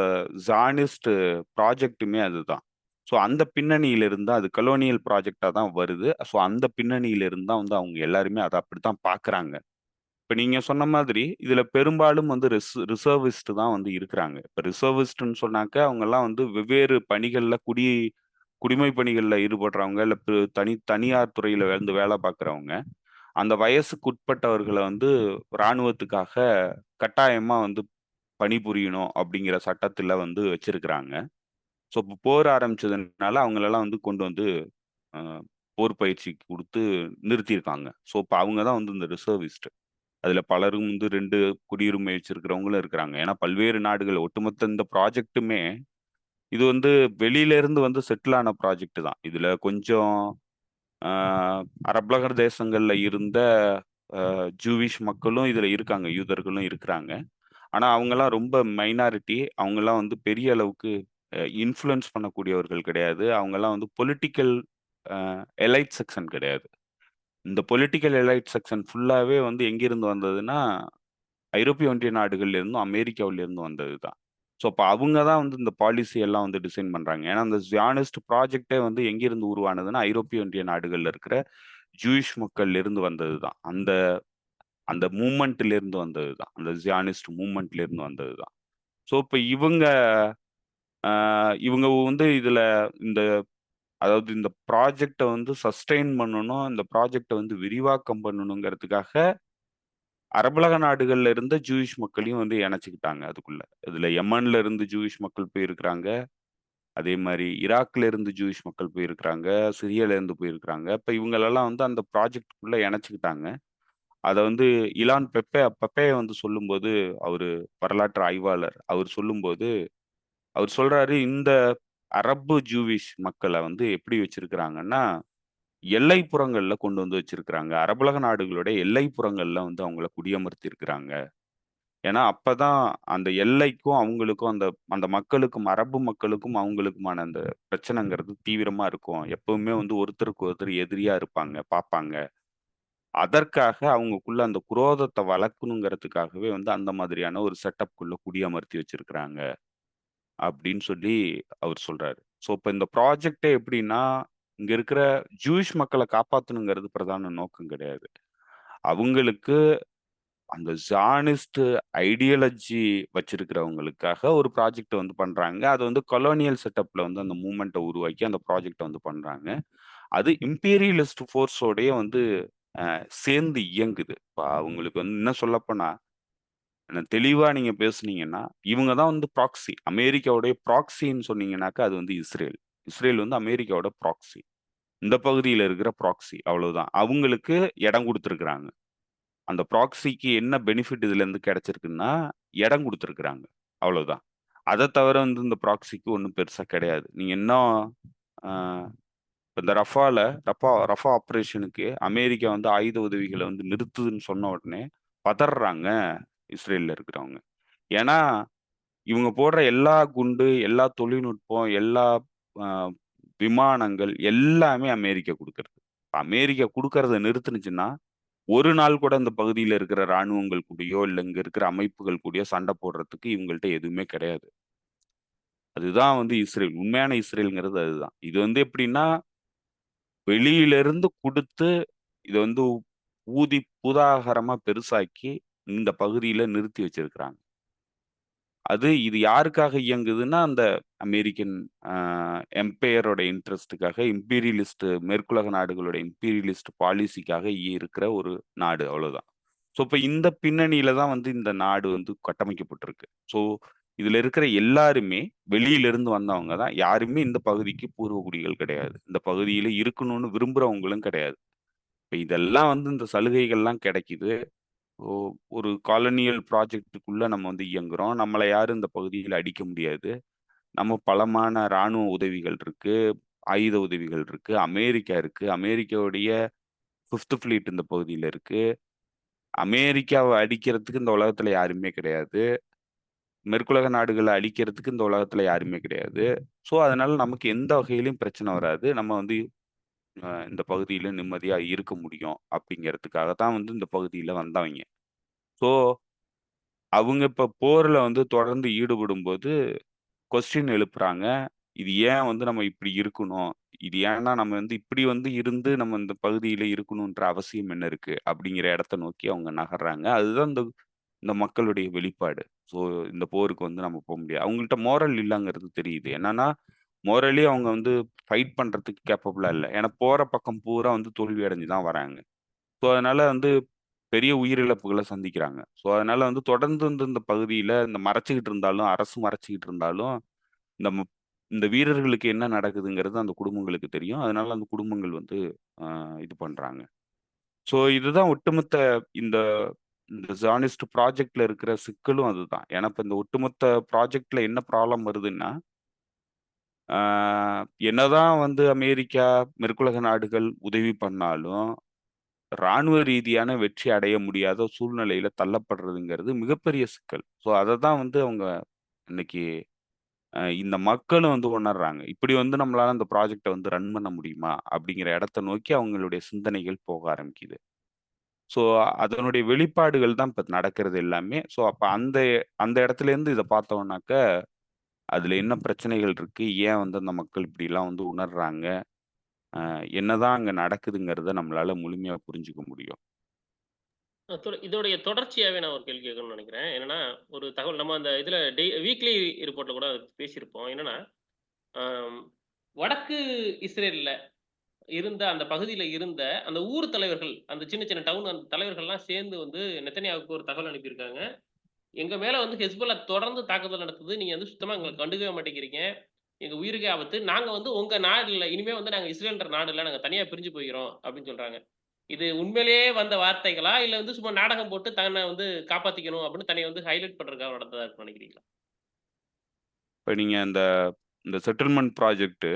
ஜாயனிஸ்ட் ப்ராஜெக்ட்டுமே அதுதான். ஸோ அந்த பின்னணியில இருந்து அது கொலோனியல் ப்ராஜெக்ட்டா தான் வருது. ஸோ அந்த பின்னணியில இருந்து தான் வந்து அவங்க எல்லாருமே அத அப்படித்தான் பார்க்குறாங்க. இப்ப நீங்க சொன்ன மாதிரி, இதுல பெரும்பாலும் வந்து ரிசர்விஸ்ட் தான் வந்து இருக்கிறாங்க. இப்ப ரிசர்விஸ்ட்ன்னு சொன்னாக்க, அவங்கலாம் வந்து வெவ்வேறு பணிகள்ல குடிமை பணிகள்ல ஈடுபடுறவங்க, இல்ல தனியார் துறையில வந்து வேலை பார்க்கிறவங்க. அந்த வயசுக்குட்பட்டவர்கள வந்து ராணுவத்துக்காக கட்டாயமா வந்து பணிபுரியணும் அப்படிங்கிற சட்டத்துல வந்து வச்சிருக்கிறாங்க. ஸோ, இப்போ போர் ஆரம்பிச்சதுனால அவங்களலாம் வந்து கொண்டு வந்து அ போர் பயிற்சி குடுத்து நிறுத்தியிருக்காங்க. ஸோ, இப்ப அவங்க தான் வந்து இந்த ரிசர்விஸ்ட். அதுல பலரும் வந்து 2 குடியுரிமை வச்சிருக்கிறவங்களும் இருக்கிறாங்க. ஏன்னா பல்வேறு நாடுகள் ஒட்டுமொத்த இந்த ப்ராஜெக்ட்டுமே இது வந்து வெளியில இருந்து வந்து செட்டில் ஆன ப்ராஜெக்ட் தான். இதுல கொஞ்சம் அ அரபுலக தேசங்கள்ல இருந்த ஜூவிஷ் மக்களும் இதுல இருக்காங்க. யூதர்களும் இருக்கிறாங்க. ஆனா அவங்கலாம் ரொம்ப மைனாரிட்டி. அவங்கலாம் வந்து பெரிய அளவுக்கு இன்ஃப்ளூயன்ஸ் பண்ணக்கூடியவர்கள் கிடையாது. அவங்கலாம் வந்து பொலிட்டிக்கல் அ எலைட் செக்ஷன் கிடையாது. இந்த பொலிட்டிக்கல் எலைட் செக்ஷன் ஃபுல்லாவே வந்து எங்கிருந்து வந்ததுன்னா ஐரோப்பிய ஒன்றிய நாடுகள்ல இருந்தும், அமெரிக்காவுல இருந்தும் வந்தது தான். ஸோ, அப்ப அவங்க தான் வந்து இந்த பாலிசி எல்லாம் வந்து டிசைன் பண்றாங்க. ஏன்னா, அந்த ஜியானிஸ்ட் ப்ராஜெக்ட்டே வந்து எங்கிருந்து உருவானதுன்னா, ஐரோப்பிய ஒன்றிய நாடுகள்ல இருக்கிற ஜூயிஷ் மக்கள்ல இருந்து வந்தது தான். அந்த அந்த மூவ்மெண்ட்ல இருந்து வந்தது தான். அந்த ஜியானிஸ்ட் மூவ்மெண்ட்ல இருந்து வந்தது தான். ஸோ, இப்ப அ இவங்க வந்து இதுல இந்த அதாவது இந்த ப்ராஜெக்ட்ட வந்து சஸ்டெயின் பண்ணணும். இந்த ப்ராஜெக்ட்ட வந்து விரிவாக்கம் பண்ணணுங்கிறதுக்காக அரபுலக நாடுகள்ல இருந்த ஜூயிஷ் மக்களையும் வந்து இணைச்சுக்கிட்டாங்க அதுக்குள்ள. இதுல யமன்ல இருந்து ஜூயிஷ் மக்கள் போயிருக்கிறாங்க. அதே மாரி ஈராக்ல இருந்து ஜூயிஷ் மக்கள் போயிருக்கிறாங்க. சிரியால இருந்து போயிருக்கிறாங்க. இப்ப இவங்களெல்லாம் வந்து அந்த ப்ராஜெக்ட்குள்ள இணைச்சுக்கிட்டாங்க. அத வந்து இலான் பெப்பே வந்து சொல்லும்போது, அவரு வரலாற்று ஆய்வாளர். அவர் சொல்லும்போது, அவர் சொல்றாரு, இந்த அரபு ஜூவிஷ் மக்கள வந்து எப்படி வச்சிருக்கிறாங்கன்னா, எல்லைப்புறங்கள்ல கொண்டு வந்து வச்சிருக்கிறாங்க. அரபுலக நாடுகளுடைய எல்லைப்புறங்கள்ல வந்து அவங்கள குடியமர்த்தி இருக்கிறாங்க. ஏன்னா, அப்பதான் அந்த எல்லைக்கும், அவங்களுக்கும் அந்த அந்த மக்களுக்கும், அரபு மக்களுக்கும் அவங்களுக்குமான அந்த பிரச்சனைங்கிறது தீவிரமா இருக்கும். எப்பவுமே வந்து ஒருத்தருக்கு ஒருத்தர் எதிரியா இருப்பாங்க, பார்ப்பாங்க. அதற்காக அவங்கக்குள்ள அந்த குரோதத்த வளர்க்கணுங்கிறதுக்காகவே வந்து அந்த மாதிரியான ஒரு செட்டப்க்குள்ள குடியமர்த்தி வச்சிருக்கிறாங்க. அப்படின்னு சொல்லி அவர் சொல்றாரு. ஸோ, இப்ப இந்த ப்ராஜெக்ட்டே எப்படின்னா, இங்க இருக்கிற ஜூயிஷ் மக்கள காப்பாத்தணுங்கிறது பிரதான நோக்கம் கிடையாது. அவங்களுக்கு அந்த ஜானிஸ்ட் ஐடியாலஜி வச்சிருக்கிறவங்களுக்காக ஒரு ப்ராஜெக்ட் வந்து பண்றாங்க. அது வந்து கொலோனியல் செட்டப்ல வந்து அந்த மூவ்மெண்ட்ட உருவாக்கி அந்த ப்ராஜெக்ட்ட வந்து பண்றாங்க. அது இம்பீரியலிஸ்ட் ஃபோர்ஸோடயே வந்து சேர்ந்து இயங்குது. இப்ப அவங்களுக்கு வந்து இன்னும் சொல்லப்போனா, தெளிவா நீங்க பேசுனீங்கன்னா, இவங்க தான் வந்து ப்ராக்ஸி. அமெரிக்காவுடைய ப்ராக்ஸின்னு சொன்னீங்கன்னாக்கா, அது வந்து இஸ்ரேல். இஸ்ரேல் வந்து அமெரிக்காவோட ப்ராக்ஸி. இந்த பகுதியில இருக்கிற ப்ராக்ஸி அவ்வளவுதான். அவங்களுக்கு இடம் குடுத்திருக்கிறாங்க. அந்த ப்ராக்ஸிக்கு என்ன பெனிஃபிட் இதுலருந்து கிடைச்சிருக்குன்னா, இடம் குடுத்துருக்காங்க. அவ்வளவுதான். அத தவிர வந்து இந்த ப்ராக்ஸிக்கு ஒண்ணும் பெருசா கிடையாது. நீங்க இன்னும் அ இந்த ரஃபா ஆப்பரேஷனுக்கு அமெரிக்கா வந்து ஆயுத உதவிகள வந்து நிறுத்துதுன்னு சொன்ன உடனே பதர்றாங்க இஸ்ரேல்ல இருக்கிறவங்க. ஏன்னா, இவங்க போடுற எல்லா குண்டு, எல்லா தொழில்நுட்பம், எல்லா அ விமானங்கள் எல்லாமே அமெரிக்கா குடுக்கறது. அமெரிக்கா குடுக்கறத நிறுத்துனுச்சுன்னா, ஒரு நாள் கூட இந்த பகுதியில இருக்கிற ராணுவங்கள் கூடயோ, இல்ல இங்க இருக்கிற அமைப்புகள் கூடயோ சண்டை போடுறதுக்கு இவங்கள்ட்ட எதுவுமே கிடையாது. அதுதான் வந்து இஸ்ரேல். உண்மையான இஸ்ரேல்ங்கிறது அதுதான். இது வந்து எப்படின்னா, வெளியிலிருந்து குடுத்து, இத வந்து ஊதி பூதாகரமா பெருசாக்கி, இந்த பகுதியில நிறுத்தி வச்சிருக்கிறாங்க. இது யாருக்காக இயங்குதுன்னா, அந்த அமெரிக்கன் அ எம்பையரோட இன்ட்ரெஸ்ட்டுக்காக, இம்பீரியலிஸ்ட் மேற்குலக நாடுகளோட இம்பீரியலிஸ்ட் பாலிசிக்காக இருக்கிற ஒரு நாடு அவ்வளோதான். ஸோ, இப்ப இந்த பின்னணியில தான் வந்து இந்த நாடு வந்து கட்டமைக்கப்பட்டிருக்கு. ஸோ, இதுல இருக்கிற எல்லாருமே வெளியிலிருந்து வந்தவங்க தான். யாருமே இந்த பகுதிக்கு பூர்வ குடிகள் கிடையாது. இந்த பகுதியில இருக்கணும்னு விரும்புறவங்களும் கிடையாது. இப்ப இதெல்லாம் வந்து இந்த சலுகைகள்லாம் கிடைக்குது. ஓ ஒரு காலனியல் ப்ராஜெக்ட்டுக்குள்ள நம்ம வந்து இயங்குறோம். நம்மள யாரும் இந்த பகுதியில அடிக்க முடியாது. நம்ம பலமான ராணுவ உதவிகள் இருக்கு. ஆயுத உதவிகள் இருக்கு. அமெரிக்கா இருக்கு. அமெரிக்காவுடைய 5த் ஃப்ளீட் இந்த பகுதியில இருக்கு. அமெரிக்காவ அடிக்கிறதுக்கு இந்த உலகத்துல யாருமே கிடையாது. மேற்குலக நாடுகள அழிக்கிறதுக்கு இந்த உலகத்துல யாருமே கிடையாது. ஸோ, அதனால நமக்கு எந்த வகையிலயும் பிரச்சனை வராது. நம்ம வந்து இந்த பகுதியில நிம்மதியா இருக்க முடியும். அப்படிங்கிறதுக்காக தான் வந்து இந்த பகுதியில வந்தவைங்க. ஸோ, அவங்க இப்ப போர்ல வந்து தொடர்ந்து ஈடுபடும்போது கொஸ்டின் எழுப்புறாங்க. இது ஏன் வந்து நம்ம இப்படி இருக்கணும்? இது ஏன்னா நம்ம வந்து இப்படி வந்து இருந்து நம்ம இந்த பகுதியில இருக்கணுன்ற அவசியம் என்ன இருக்கு? அப்படிங்கிற இடத்த நோக்கி அவங்க நகர்றாங்க. அதுதான் இந்த இந்த மக்களுடைய வெளிப்பாடு. ஸோ இந்த போருக்கு வந்து நம்ம முடியாது. அவங்கள்ட்ட மோரல் இல்லங்கிறது தெரியுது. என்னன்னா, மோரலி அவங்க வந்து ஃபைட் பண்றதுக்கு கேப்பபிளா இல்ல. ஏன்னா போற பக்கம் பூரா வந்து தோல்வி அடைஞ்சு தான் வராங்க. ஸோ அதனால வந்து பெரிய உயிரிழப்புகள சந்திக்கிறாங்க. ஸோ அதனால வந்து தொடர்ந்து வந்து இந்த பகுதியில இந்த மறைச்சுக்கிட்டு இருந்தாலும், அரசு மறைச்சுக்கிட்டு இருந்தாலும் இந்த இந்த வீரர்களுக்கு என்ன நடக்குதுங்கிறது அந்த குடும்பங்களுக்கு தெரியும். அதனால அந்த குடும்பங்கள் வந்து அ இது பண்றாங்க. ஸோ இதுதான் ஒட்டுமொத்த இந்த இந்த ஜியானிஸ்ட் ப்ராஜெக்ட்ல இருக்கிற சிக்கலும் அதுதான். ஏன்னா, இப்ப இந்த ஒட்டுமொத்த ப்ராஜெக்ட்ல என்ன ப்ராப்ளம் வருதுன்னா, ஆ என்னதான் வந்து அமெரிக்கா, மேற்குலக நாடுகள் உதவி பண்ணாலும், ராணுவ ரீதியான வெற்றி அடைய முடியாத சூழ்நிலையில தள்ளப்படுறதுங்கிறது மிகப்பெரிய சிக்கல். ஸோ அததான் வந்து அவங்க இன்னைக்கு இந்த மக்களும் வந்து உணர்றாங்க. இப்படி வந்து நம்மளால அந்த ப்ராஜெக்ட்ட வந்து ரன் பண்ண முடியுமா? அப்படிங்கிற இடத்த நோக்கி அவங்களுடைய சிந்தனைகள் போக ஆரம்பிக்குது. ஸோ அதனுடைய வெளிப்பாடுகள் தான் இப்ப நடக்கிறது எல்லாமே. ஸோ அப்ப அந்த அந்த இடத்துலேருந்து இத பார்த்தோம்னாக்க, அதுல என்ன பிரச்சனைகள் இருக்கு? ஏன் வந்து அந்த மக்கள் இப்படிலாம் வந்து உணர்றாங்க? என்னதான் அங்க நடக்குதுங்கிறத நம்மளால முழுமையா புரிஞ்சுக்க முடியும். இதோடைய தொடர்ச்சியாவே நான் ஒரு கேள்வி கேட்கணும்னு நினைக்கிறேன். என்னன்னா, ஒரு தகவல் நம்ம அந்த இதுல வீக்லி ரிப்போர்ட்ல கூட பேசியிருப்போம். என்னன்னா, அம் வடக்கு இஸ்ரேல்ல இருந்த அந்த பகுதியில இருந்த அந்த ஊர் தலைவர்கள், அந்த சின்ன சின்ன டவுன் அந்த தலைவர்கள்லாம் சேர்ந்து வந்து நெத்தனியாவுக்கு ஒரு தகவல் அனுப்பியிருக்காங்க. எங்க மேல வந்து ஹெஸ்புல்லா தொடர்ந்து தாக்குதல் நடத்துது. நீங்க வந்து சுத்தமா எங்கள கண்டுக்கவே மாட்டேங்கிறீங்க. எங்க உயிருக்கே ஆபத்து. நாங்க வந்து உங்க நாடு இல்ல. இனிமே வந்து நாங்க இஸ்ரேல்ன்ற நாடு இல்ல. நாங்க தனியா பிரிஞ்சு போய்க்கிறோம் அப்படின்னு சொல்றாங்க. இது உண்மையிலேயே வந்த வார்த்தைகளா? இல்ல வந்து சும்மா நாடகம் போட்டு தன்ன வந்து காப்பாத்திக்கணும் அப்படின்னு தன்னைய வந்து ஹைலைட் பண்றதுக்காக நடந்ததா இருக்கும்னு நினைக்கிறீங்களா? இப்ப நீங்க இந்த இந்த செட்டில்மென்ட் ப்ராஜெக்ட்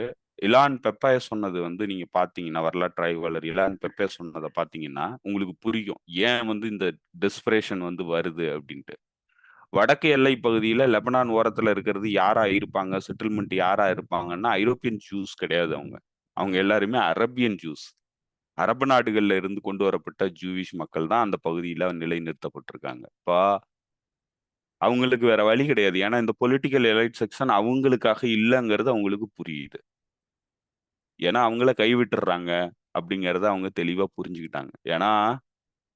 இலான் பெப்பே சொன்னது வந்து நீங்க பார்த்தீங்கன்னா, வரலாற்று ஆய்வாளர் இலான் பெப்பே சொன்னத பார்த்தீங்கன்னா, உங்களுக்கு புரியும். ஏன் வந்து இந்த டெஸ்பரேஷன் வந்து வருது அப்டின்ட்டு. வடக்கு எல்லை பகுதியில லெபனான் ஓரத்துல இருக்கிறது யாரா இருப்பாங்க? செட்டில்மென்ட் யாரா இருப்பாங்கன்னா, ஐரோப்பியன் ஜூஸ் கிடையாது அவங்க. அவங்க எல்லாருமே அரபியன் ஜூஸ். அரபு நாடுகள்ல இருந்து கொண்டு வரப்பட்ட ஜூவிஷ் மக்கள் தான் அந்த பகுதியில நிலைநிறுத்தப்பட்டிருக்காங்க. அவங்களுக்கு வேற வழி கிடையாது. ஏன்னா, இந்த பொலிட்டிக்கல் எலைட் செக்ஷன் அவங்களுக்காக இல்லங்கிறது அவங்களுக்கு புரியுது. ஏன்னா, அவங்கள கைவிட்டுர்றாங்க அப்படிங்கிறத அவங்க தெளிவா புரிஞ்சுக்கிட்டாங்க. ஏன்னா,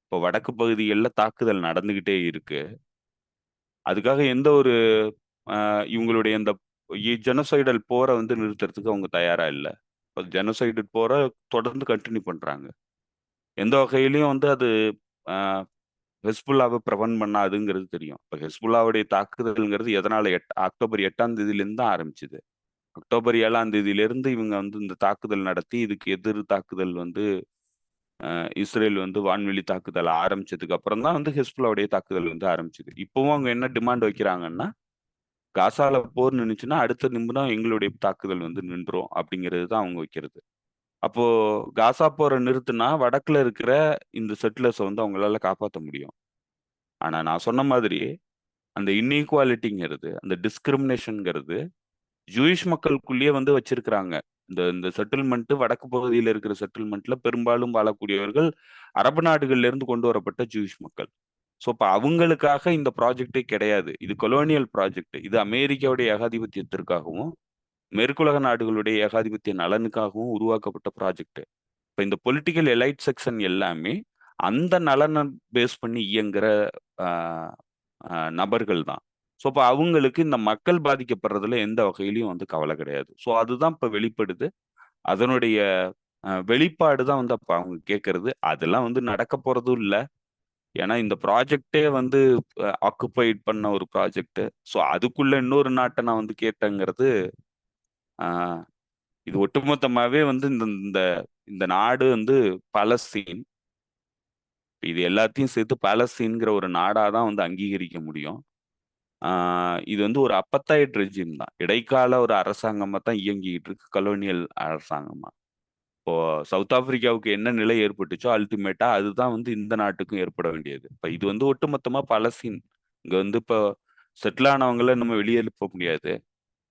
இப்போ வடக்கு பகுதிகள்ல தாக்குதல் நடந்துகிட்டே இருக்கு. அதுக்காக எந்த ஒரு இவங்களுடைய இந்த ஜெனோசைடல் போர வந்து நிறுத்துறதுக்கு அவங்க தயாரா இல்ல. ஜெனோசைடல் போர தொடர்ந்து கன்டின்யூ பண்றாங்க. எந்த வகையிலயும் வந்து அது அ ஹெஸ்புல்லாவ பிரிவென்ட் பண்ணாதுங்கிறது தெரியும். இப்ப ஹெஸ்புல்லாவுடைய தாக்குதல்ங்கிறது எதனால அக்டோபர் 8ஆம் தேதியிலிருந்து தான் ஆரம்பிச்சது. அக்டோபர் 7ஆம் தேதியிலிருந்து இவங்க வந்து இந்த தாக்குதல் நடத்தி, இதுக்கு எதிர் தாக்குதல் வந்து இஸ்ரேல் வந்து வான்வெளி தாக்குதல் ஆரம்பிச்சதுக்கு அப்புறம் தான் வந்து ஹெஸ்புல்லாவுடைய தாக்குதல் வந்து ஆரம்பிச்சது. இப்பவும் அவங்க என்ன டிமாண்ட் வைக்கிறாங்கன்னா, காசால போர் நின்னுச்சுன்னா, அடுத்த நிமிடம் எங்களுடைய தாக்குதல் வந்து நின்றும் அப்படிங்கிறது தான் அவங்க வைக்கிறது. அப்போ காசா போர நிறுத்துனா, வடக்குல இருக்கிற இந்த செட்டிலர்ஸ வந்து அவங்களால காப்பாத்த முடியும். ஆனா நான் சொன்ன மாதிரி, அந்த இன்இக்வாலிட்டிங்கிறது, அந்த டிஸ்கிரிமினேஷன்ங்கிறது ஜூயிஷ் மக்களுக்குள்ளேயே வந்து வச்சிருக்கிறாங்க. இந்த செட்டில்மெண்ட் வடக்கு பகுதியில இருக்கிற செட்டில்மெண்ட்ல பெரும்பாலும் வாழக்கூடியவர்கள் அரபு நாடுகள்ல இருந்து கொண்டு வரப்பட்ட ஜூயிஷ் மக்கள். ஸோ இப்ப அவங்களுக்காக இந்த ப்ராஜெக்டே கிடையாது. இது கொலோனியல் ப்ராஜெக்ட். இது அமெரிக்காவுடைய ஏகாதிபத்தியத்திற்காகவும், மேற்குலக நாடுகளுடைய ஏகாதிபத்திய நலனுக்காகவும் உருவாக்கப்பட்ட ப்ராஜெக்ட். இப்ப இந்த பொலிட்டிக்கல் எலைட் செக்ஷன் எல்லாமே அந்த நலனை பேஸ் பண்ணி இயங்குற ஆஹ், நபர்கள் தான். ஸோ இப்போ அவங்களுக்கு இந்த மக்கள் பாதிக்கப்படுறதுல எந்த வகையிலையும் வந்து கவலை கிடையாது. ஸோ அதுதான் இப்ப வெளிப்படுது. அதனுடைய வெளிப்பாடு தான் வந்து அப்ப அவங்க கேட்கறது. அதெல்லாம் வந்து நடக்க போறதும் இல்லை. ஏன்னா இந்த ப்ராஜெக்டே வந்து ஆக்குபைட் பண்ண ஒரு ப்ராஜெக்ட். ஸோ அதுக்குள்ள இன்னொரு நாட்டை நான் வந்து கேட்டேங்கிறது ஆஹ், இது ஒட்டுமொத்தமாவே வந்து இந்த இந்த இந்த நாடு வந்து பலஸ்தீன். இது எல்லாத்தையும் சேர்த்து பாலஸ்தீன்ங்கிற ஒரு நாடா தான் வந்து அங்கீகரிக்க முடியும். இது வந்து ஒரு அப்பத்தைட் ரெஜிம் தான். இடைக்கால ஒரு அரசாங்கமா தான் இயங்கிட்டு இருக்கு, கலோனியல் அரசாங்கமா. இப்போ சவுத் ஆப்பிரிக்காவுக்கு என்ன நிலை ஏற்பட்டுச்சோ அல்டிமேட்டா அதுதான் வந்து இந்த நாட்டுக்கும் ஏற்பட வேண்டியது. இப்ப இது வந்து ஒட்டுமொத்தமா பலஸ்தீன். இங்க வந்து இப்போ செட்டில் ஆனவங்கள நம்ம வெளியே எழுப்ப முடியாது.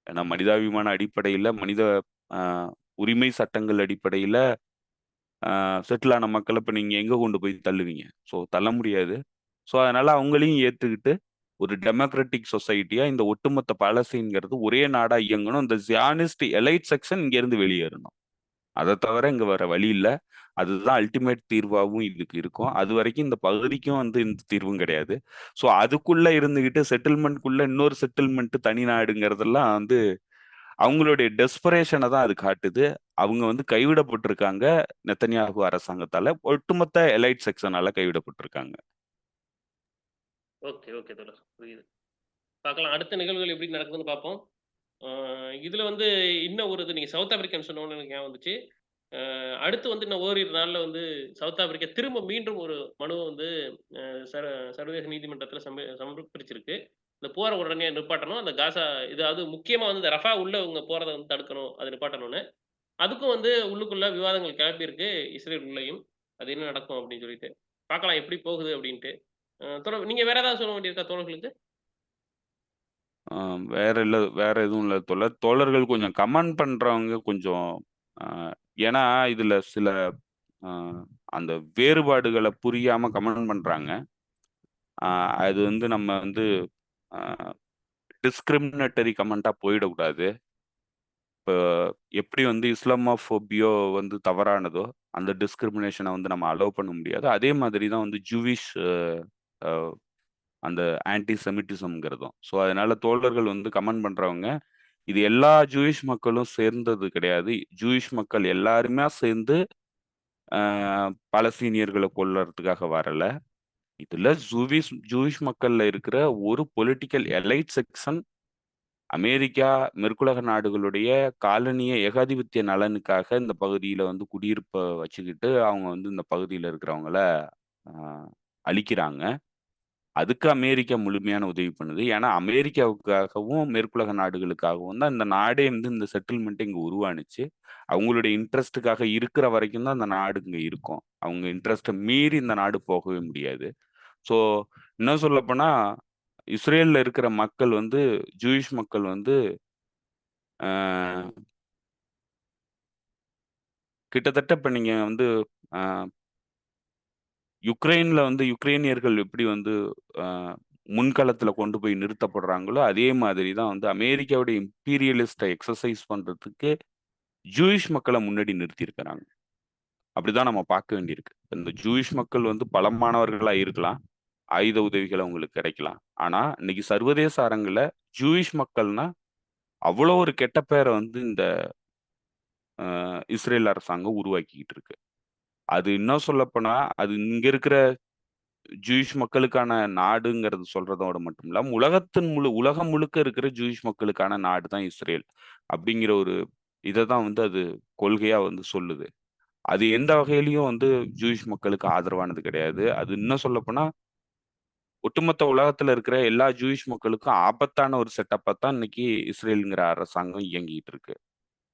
ஏன்னா மனிதாபிமான அடிப்படையில, மனித ஆஹ், உரிமை சட்டங்கள் அடிப்படையில செட்டில் ஆன மக்களை இப்ப நீங்க எங்க கொண்டு போய் தள்ளுவீங்க? ஸோ தள்ள முடியாது. ஸோ அதனால அவங்களையும் ஏத்துக்கிட்டு ஒரு டெமோக்ராட்டிக் சொசைட்டியா இந்த ஒட்டுமொத்த பாலஸ்தீன்ங்கிறது ஒரே நாடா இயங்கணும். இந்த ஜியானிஸ்ட் எலைட் செக்ஷன் இங்க இருந்து வெளியேறணும். அதை தவிர இங்க வேற வழி இல்லை. அதுதான் அல்டிமேட் தீர்வாகவும் இதுக்கு இருக்கும். அது வரைக்கும் இந்த பகுதிக்கும் வந்து இந்த தீர்வும் கிடையாது. ஸோ அதுக்குள்ள இருந்துகிட்டு செட்டில்மெண்ட்குள்ள இன்னொரு செட்டில்மெண்ட் தனி நாடுங்கிறதெல்லாம் வந்து அவங்களுடைய டெஸ்பரேஷனை தான் அது காட்டுது. அவங்க வந்து கைவிடப்பட்டிருக்காங்க நெத்தன்யாகு அரசாங்கத்தால, ஒட்டுமொத்த எலைட் செக்ஷனால கைவிடப்பட்டிருக்காங்க. ஓகே, ஓகே தோழர். புரியுது. பார்க்கலாம். அடுத்த நிகழ்வுகள் எப்படி நடக்குதுன்னு பார்ப்போம். இதுல வந்து இன்னும் ஒரு இது நீங்க சவுத் ஆப்பிரிக்கான்னு சொன்னோனே எனக்கு ஞாபகம் வந்துச்சு. அடுத்து வந்து இன்னும் ஓரிரு நாள்ல வந்து சவுத் ஆப்பிரிக்கா திரும்ப மீண்டும் ஒரு மனுவ வந்து அ சர சர்வதேச நீதிமன்றத்துல சமர்ப்பிச்சிருக்கு. இந்த போர உடனே நிப்பாட்டணும். அந்த காசா இதாவது முக்கியமா வந்து இந்த ரஃபா உள்ள இவங்க போறத வந்து தடுக்கணும். அத நிப்பாட்டணும்னு. அதுக்கும் வந்து உள்ளுக்குள்ள விவாதங்கள் கிளம்பியிருக்கு இஸ்ரேல் உள்ளயும். அது என்ன நடக்கும் அப்படின்னு சொல்லிட்டு. பார்க்கலாம் எப்படி போகுது அப்படின்ட்டு. நீங்க வேற ஏதாவது சொல்ல வேண்டியிருக்கா தோழர்களுக்கு? வேற இல்ல, வேற எதுவும் இல்ல தோழர். தோழர்கள் கொஞ்சம் கமெண்ட் பண்றவங்க கொஞ்சம் ஆஹ், ஏன்னா இதுல சில ஆஹ், அந்த வேறுபாடுகளை புரியாம கமெண்ட் பண்றாங்க. அது வந்து நம்ம வந்து டிஸ்கிரிமினேட்டரி கமெண்டா போயிடக்கூடாது. இப்போ எப்படி வந்து இஸ்லாமோஃபோபியோ வந்து தவறானதோ, அந்த டிஸ்கிரிமினேஷனை வந்து நம்ம அலோவ் பண்ண முடியாது. அதே மாதிரி தான் வந்து ஜூவிஷ் அந்த ஆன்டி செமிட்டிசம்ங்கிறதும். ஸோ அதனால தோழர்கள் வந்து கமெண்ட் பண்றவங்க, இது எல்லா ஜூயிஷ் மக்களும் சேர்ந்தது கிடையாது. ஜூயிஷ் மக்கள் எல்லாருமே சேர்ந்து பாலஸ்தீனியர்களை கொல்றதுக்காக வரல. இதுல ஜூயிஷ் மக்கள்ல இருக்கிற ஒரு பொலிட்டிக்கல் எலைட் செக்ஷன் அமெரிக்கா, மேற்குலக நாடுகளுடைய காலனிய ஏகாதிபத்திய நலனுக்காக இந்த பகுதியில வந்து குடியிருப்ப வச்சுக்கிட்டு அவங்க வந்து இந்த பகுதியில இருக்கிறவங்கள அழிக்கிறாங்க. அதுக்கு அமெரிக்கா முழுமையான உதவி பண்ணுது. ஏன்னா அமெரிக்காவுக்காகவும் மேற்குலக நாடுகளுக்காகவும் தான் இந்த நாடே வந்து இந்த செட்டில்மெண்ட் இங்க உருவானுச்சு. அவங்களுடைய இன்ட்ரெஸ்ட்டுக்காக இருக்கிற வரைக்கும் தான் இந்த நாடு இங்க இருக்கும். அவங்க இன்ட்ரெஸ்ட்டை மீறி இந்த நாடு போகவே முடியாது. ஸோ இன்னும் சொல்லப்போனா இஸ்ரேல்ல இருக்கிற மக்கள் வந்து ஜூயிஷ் மக்கள் வந்து ஆஹ், கிட்டத்தட்ட இப்ப நீங்க வந்து ஆஹ், யுக்ரைன்ல வந்து யுக்ரைனியர்கள் எப்படி வந்து முன்களத்துல கொண்டு போய் நிறுத்தப்படுறாங்களோ அதே மாதிரி தான் வந்து அமெரிக்காவுடைய இம்பீரியலிஸ்டை எக்ஸசைஸ் பண்றதுக்கு ஜூயிஷ் மக்களை முன்னாடி நிறுத்தி இருக்கிறாங்க. அப்படிதான் நம்ம பார்க்க வேண்டியிருக்கு. இந்த ஜூயிஷ் மக்கள் வந்து பலமானவர்களா இருக்கலாம், ஆயுத உதவிகள் அவங்களுக்கு கிடைக்கலாம். ஆனா இன்னைக்கு சர்வதேச அரங்குல ஜூயிஷ் மக்கள்னா அவ்வளோ ஒரு கெட்ட பேரை வந்து இந்த இஸ்ரேல் அரசாங்கம் உருவாக்கிக்கிட்டு இருக்கு. அது இன்னும் சொல்லப்போனா அது இங்க இருக்கிற ஜூயிஷ் மக்களுக்கான நாடுங்கிறது சொல்றதோட மட்டும் இல்லாம உலகம் முழுக்க இருக்கிற ஜூயிஷ் மக்களுக்கான நாடு தான் இஸ்ரேல் அப்படிங்கிற ஒரு இதை தான் வந்து அது கொள்கையா வந்து சொல்லுது. அது எந்த வகையிலையும் வந்து ஜூயிஷ் மக்களுக்கு ஆதரவானது கிடையாது. அது இன்னும் சொல்லப்போனா ஒட்டுமொத்த உலகத்துல இருக்கிற எல்லா ஜூயிஷ் மக்களுக்கும் ஆபத்தான ஒரு செட்டப்பா தான் இன்னைக்கு இஸ்ரேலுங்கிற அரசாங்கம் இயங்கிட்டு இருக்கு.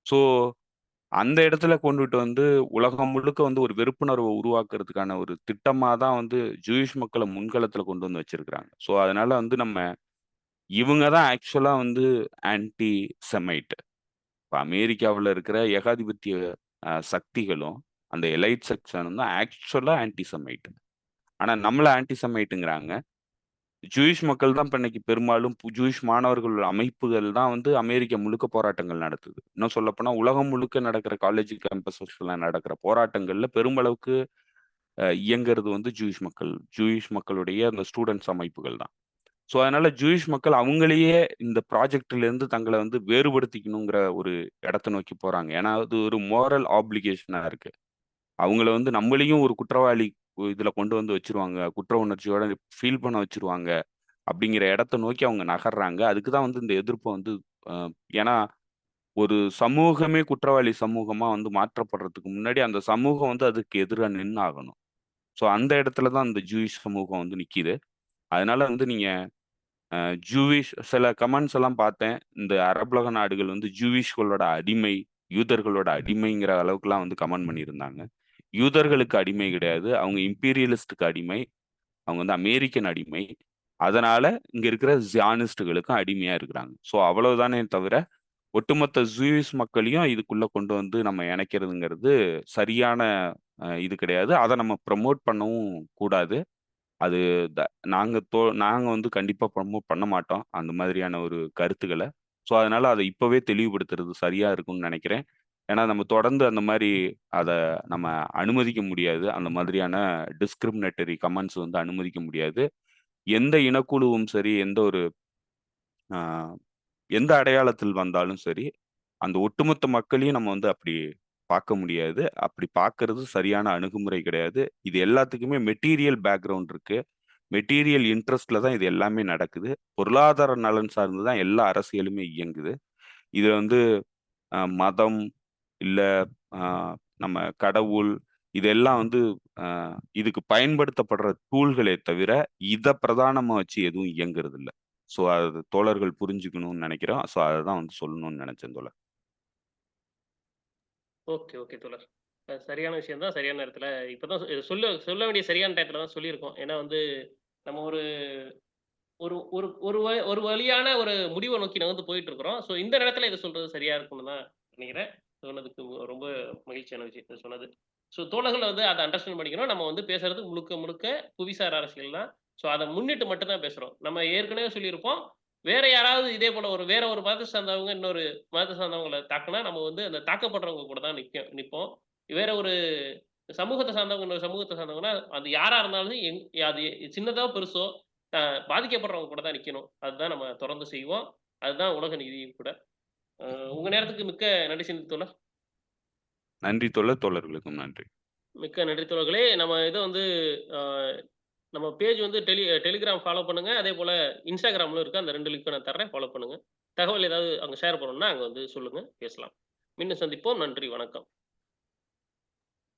ஸோ அந்த இடத்துல கொண்டுட்டு வந்து உலகம் முழுக்க வந்து ஒரு வெறுப்புணர்வை உருவாக்குறதுக்கான ஒரு திட்டமா தான் வந்து ஜூயிஷ் மக்களை முன்களத்துல கொண்டு வந்து வச்சிருக்கிறாங்க. ஸோ அதனால வந்து நம்ம இவங்க தான் ஆக்சுவலா வந்து ஆன்டி செமைட். இப்ப அமெரிக்காவுல இருக்கிற ஏகாதிபத்திய சக்திகளும், அந்த எலைட் செக்ஷனும் தான் ஆக்சுவலா ஆன்டி செமைட். ஆனா நம்மள ஆன்டி செமைட்டுங்கிறாங்க. ஜூயிஷ் மக்கள் தான் இப்ப இன்னைக்கு பெரும்பாலும் ஜூயிஷ் மாணவர்கள் அமைப்புகள் தான் வந்து அமெரிக்கா முழுக்க போராட்டங்கள் நடத்துது. இன்னும் சொல்லப்போனா உலகம் முழுக்க நடக்கிற காலேஜ் கேம்பஸஸ்ல நடக்கிற போராட்டங்கள்ல பெருமளவுக்கு இயங்குறது வந்து ஜூயிஷ் மக்கள். ஜூயிஷ் மக்களுடைய அந்த ஸ்டூடண்ட்ஸ் அமைப்புகள் தான். ஸோ அதனால ஜூயிஷ் மக்கள் அவங்களையே இந்த ப்ராஜெக்ட்ல இருந்து தங்களை வந்து வேறுபடுத்திக்கணுங்கிற ஒரு இடத்த நோக்கி போறாங்க. ஏன்னா அது ஒரு மோரல் ஆப்ளிகேஷனா இருக்கு. அவங்கள வந்து நம்மளையும் ஒரு குற்றவாளி இதுல கொண்டு வந்து வச்சிருவாங்க. குற்ற உணர்ச்சியோட ஃபீல் பண்ண வச்சிருவாங்க. அப்படிங்கிற இடத்த நோக்கி அவங்க நகர்றாங்க. அதுக்கு தான் வந்து இந்த எதிர்ப்ப வந்து அ ஏன்னா ஒரு சமூகமே குற்றவாளி சமூகமா வந்து மாற்றப்படுறதுக்கு முன்னாடி அந்த சமூகம் வந்து அதுக்கு எதிரா நின்னாகணும். ஸோ அந்த இடத்துல தான் இந்த ஜூயிஷ் சமூகம் வந்து நிக்கிது. அதனால வந்து நீங்க ஜூவிஷ் சில கமெண்ட்ஸ் எல்லாம் பார்த்தேன். இந்த அரபுலக நாடுகள் வந்து ஜூவிஷ்களோட அடிமை, யூதர்களோட அடிமைங்கிற அளவுக்குலாம் வந்து கமெண்ட் பண்ணியிருந்தாங்க. யூதர்களுக்கு அடிமை கிடையாது. அவங்க இம்பீரியலிஸ்ட்க்கு அடிமை. அவங்க வந்து அமெரிக்கன் அடிமை. அதனால இங்க இருக்கிற ஜியானிஸ்ட்டுகளுக்கும் அடிமையா இருக்கிறாங்க. ஸோ அவ்வளவுதானே தவிர, ஒட்டுமொத்த ஜூயிஸ் மக்களையும் இதுக்குள்ள கொண்டு வந்து நம்ம இணைக்கிறதுங்கிறது சரியான இது கிடையாது. அத நம்ம ப்ரமோட் பண்ணவும் கூடாது. அது த நாங்க வந்து கண்டிப்பா ப்ரமோட் பண்ண மாட்டோம். அந்த மாதிரியான ஒரு கருத்துக்கள. ஸோ, அதனால அத இப்பவே தெளிவுபடுத்துறது சரியா இருக்கும்னு நெனைக்கிறேன். ஏன்னா, நம்ம தொடர்ந்து அந்த மாரி அத நம்ம அனுமதிக்க முடியாது. அந்த மாதிரியான டிஸ்கிரிமினேட்டரி கமெண்ட்ஸ் வந்து அனுமதிக்க முடியாது. எந்த இனக்குழுவும் சரி, அ எந்த அடையாளத்தில் வந்தாலும் சரி, அந்த ஒட்டுமொத்த மக்களையும் நம்ம வந்து அப்படி பார்க்க முடியாது. அப்படி பார்க்கறது சரியான அணுகுமுறை கிடையாது. இது எல்லாத்துக்குமே மெட்டீரியல் பேக்கிரவுண்ட் இருக்கு. மெட்டீரியல் இன்ட்ரெஸ்ட்ல தான் இது எல்லாமே நடக்குது. பொருளாதார நலன் சார்ந்து தான் எல்லா அரசியலுமே இயங்குது. இதுல வந்து மதம், இல்ல அ நம்ம கடவுள் இதெல்லாம் வந்து அ இதுக்கு பயன்படுத்தப்படுற டூல்களே தவிர, இத பிரதானமா வச்சு எதுவும் இயங்குறதில்ல. ஸோ அது தோழர்கள் புரிஞ்சுக்கணும்னு நெனைக்கிறோம். ஸோ அததான் வந்து சொல்லணும்னு நெனைச்சேன் தோழர். ஓகே, ஓகே தோழர். சரியான விஷயம் தான். சரியான நேரத்துல இப்ப தான் சொல்ல சொல்ல வேண்டிய சரியான டயத்துல தான் சொல்லியிருக்கோம். ஏன்னா வந்து நம்ம ஒரு ஒரு ஒரு ஒரு ஒரு வழியான ஒரு முடிவ நோக்கி நகர்ந்து போயிட்டு இருக்கிறோம். ஸோ இந்த நேரத்துல இத சொல்றது சரியா இருக்கும்னு தான் நினைக்கிறேன். சொன்னதுக்கு ரொம்ப மகிழ்ச்சியான விஷயத்த சொன்னது. ஸோ தோழர்கள் வந்து அத அண்டர்ஸ்டாண்ட் பண்ணிக்கணும். நம்ம வந்து பேசுறது முழுக்க முழுக்க புவிசார் அரசியல் தான். ஸோ அத முன்னிட்டு மட்டும் தான் பேசுறோம். நம்ம ஏற்கனவே சொல்லியிருப்போம். வேற யாராவது இதே போல வேற ஒரு மதத்த சார்ந்தவங்க இன்னொரு மதத்த சார்ந்தவங்கள தாக்குனா, நம்ம வந்து அந்த தாக்கப்படுறவங்க கூட தான் நிப்போம். வேற ஒரு சமூகத்த சார்ந்தவங்க, இன்னொரு சமூகத்த சார்ந்தவங்கன்னா, அது யாரா இருந்தாலும் அது சின்னதோ, பெருசோ அ பாதிக்கப்படுறவங்க கூட தான் நிக்கணும். அதுதான் நம்ம தொடர்ந்து செய்வோம். அதுதான் உலக நீதியும் கூட. அ உங்க நேரத்துக்கு மிக்க நன்றி தோழர். நன்றி தோழர். தோழர்களுக்கும் நன்றி. மிக்க நன்றி தோழர்களே. நம்ம இத வந்து அ நம்ம பேஜ் வந்து டெலிகிராம் ஃபாலோ பண்ணுங்க. அதேபோல Instagramலும் இருக்கு. அந்த 2 லிங்க்கும் நான் தர்றேன். ஃபாலோ பண்ணுங்க. தகவல் ஏதாவது அங்க ஷேர் பண்ணணும்னா, அங்க வந்து சொல்லுங்க. பேசலாம். மீண்டும் சந்திப்போம். நன்றி. வணக்கம்.